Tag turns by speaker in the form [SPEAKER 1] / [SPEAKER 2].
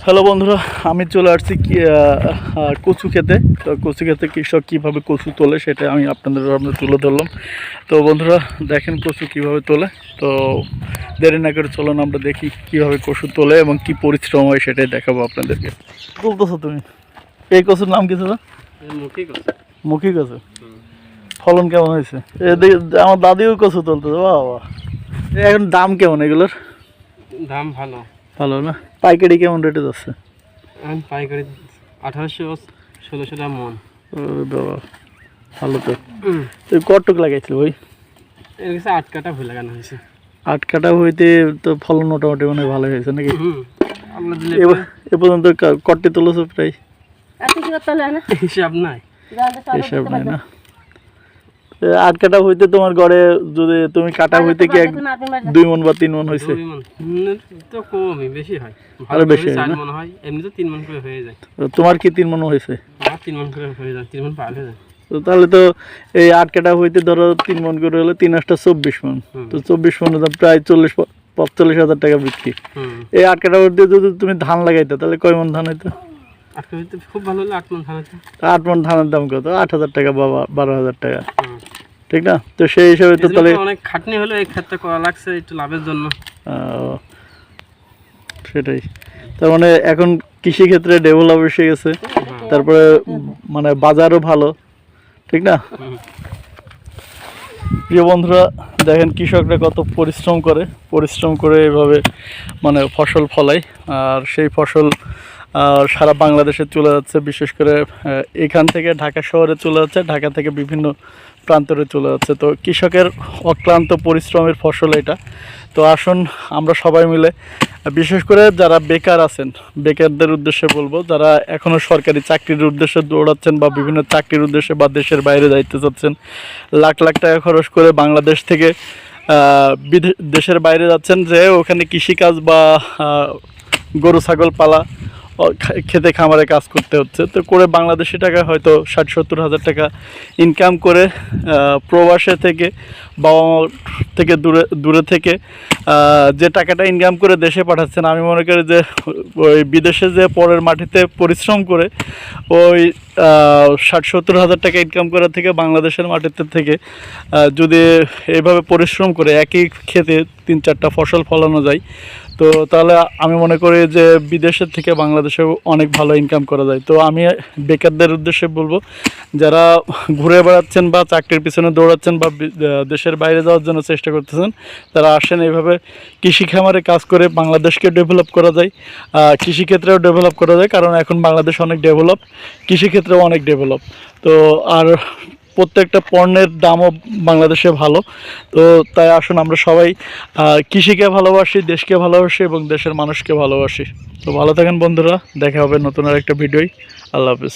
[SPEAKER 1] Hello বন্ধুরা, আমি চলে আসছি কচু খেতে। তো কচু খেতে কৃষক কীভাবে কচু তোলে সেটা আমি আপনাদের সামনে তুলে ধরলাম। তো বন্ধুরা দেখেন কচু কীভাবে তোলে। তো দেরি না করে চলুন আমরা দেখি কীভাবে কচু তোলে এবং কি পরিশ্রম হয় সেটাই দেখাবো আপনাদেরকে। তুলতেছো তুমি? এই কচুর নাম কি ছিল? মুখী কচু। ফলন কেমন হয়েছে? আমার দাদিও কচু তুলতেছে। বাবা, এখন দাম কেমন এগুলোর?
[SPEAKER 2] দাম ভালো
[SPEAKER 1] ভালো না? পাইকারি কেমন রেটে যাচ্ছে?
[SPEAKER 2] পাইকারি 1800-1600 টাকা মন।
[SPEAKER 1] বাবা, ভালো তো। তুই কটক লাগাইছিল ভাই?
[SPEAKER 2] এর কাছে 8 কাটা ভুল লাগানো হয়েছে।
[SPEAKER 1] 8 কাটা হইতে তো ফলন মোটামুটি মনে হয় ভালো হয়েছে নাকি?
[SPEAKER 2] আমরা দিলে
[SPEAKER 1] এ পর্যন্ত কটটি তুলেছো প্রায়?
[SPEAKER 2] হিসাব নাই।
[SPEAKER 1] হিসাব নাই না? 8 কাটা হইতে তোমার ঘরে যদি তুমি কাটা হইতে কি 2 মণ বা 3 মণ হয়েছে?
[SPEAKER 2] 2 মণ তো কমই, বেশি হয়।
[SPEAKER 1] আরো বেশি হয়
[SPEAKER 2] 4
[SPEAKER 1] না?
[SPEAKER 2] মণ হয়, এমনি তো 3 মণ করে হয়ে যায়।
[SPEAKER 1] তোমার কি 3 মণ হয়েছে?
[SPEAKER 2] আমার 3 মণ করে হয়ে যায়, 3 মণ পার হয়ে যায়।
[SPEAKER 1] তো তাহলে তো এই 8 কাটা হইতে ধরো 3 মণ করে হলে 3 8 24 মণ। তো 24 মণে তো প্রায় 40-45 হাজার টাকা বিক্রি। এই 8 কাটা হইতে যদি তুমি ধান লাগাইতে তাহলে কয় মণ ধান হইতো?
[SPEAKER 2] 8 হইতে খুব ভালো হলে 8 মণ ধান হতো।
[SPEAKER 1] 8 মণ ধানের দাম কত? 8,000 টাকা বা 12,000 টাকা, ঠিক না? তো সেই হিসাবে তো তাহলে
[SPEAKER 2] অনেক খাটনি হলো এই ক্ষেত্রে করা লাগছে একটু লাভের জন্য।
[SPEAKER 1] সেটাই। তার মানে এখন কৃষি ক্ষেত্রে ডেভেলপ এসে গেছে, তারপরে মানে বাজারও ভালো, ঠিক না? প্রিয় বন্ধুরা দেখেন কৃষকরা কত পরিশ্রম করে এভাবে মানে ফসল ফলায়, আর সেই ফসল সারা বাংলাদেশে চলে যাচ্ছে। বিশেষ করে এখান থেকে ঢাকা শহরে চলে যাচ্ছে, ঢাকা থেকে বিভিন্ন প্রান্তরে চলে যাচ্ছে। তো কৃষকের অক্লান্ত পরিশ্রমের ফসল এটা। তো আসুন আমরা সবাই মিলে, বিশেষ করে যারা বেকার আছেন বেকারদের উদ্দেশ্যে বলবো, যারা এখনও সরকারি চাকরির উদ্দেশ্যে দৌড়াচ্ছেন বা বিভিন্ন চাকরির উদ্দেশ্যে বা দেশের বাইরে যাইতে চাচ্ছেন, লাখ লাখ টাকা খরচ করে বাংলাদেশ থেকে দেশের বাইরে যাচ্ছেন, যে ওখানে কৃষিকাজ বা গরু ছাগল পালা, খেতে খামারে কাজ করতে হচ্ছে। তো করে বাংলাদেশি টাকা হয়তো 60-70 হাজার টাকা ইনকাম করে প্রবাসে থেকে বাবা মা থেকে দূরে থেকে যে টাকাটা ইনকাম করে দেশে পাঠাচ্ছেন, আমি মনে করি যে ওই বিদেশে যে পরের মাটিতে পরিশ্রম করে ওই 60-70 হাজার টাকা ইনকাম করার থেকে বাংলাদেশের মাটিতে থেকে যদি এইভাবে পরিশ্রম করে একই খেতে 3-4টা ফসল ফলানো যায়, তো তাহলে আমি মনে করি যে বিদেশের থেকে বাংলাদেশেও অনেক ভালো ইনকাম করা যায়। তো আমি বেকারদের উদ্দেশ্যে বলবো, যারা ঘুরে বেড়াচ্ছেন বা চাকরির পিছনে দৌড়াচ্ছেন বা দেশের বাইরে যাওয়ার জন্য চেষ্টা করতেছেন, তারা আসেন এইভাবে কৃষি খামারে কাজ করে বাংলাদেশকে ডেভেলপ করা যায়, কৃষিক্ষেত্রেও ডেভেলপ করা যায়। কারণ এখন বাংলাদেশ অনেক ডেভেলপ, কৃষিক্ষেত্রেও অনেক ডেভেলপ। তো আর প্রত্যেকটা পণ্যের দামও বাংলাদেশে ভালো। তো তাই আসুন আমরা সবাই কৃষিকে ভালোবাসি, দেশকে ভালোবাসি এবং দেশের মানুষকে ভালোবাসি। তো ভালো থাকেন বন্ধুরা, দেখা হবে নতুন আর একটা ভিডিওয়। আল্লাহ হাফিজ।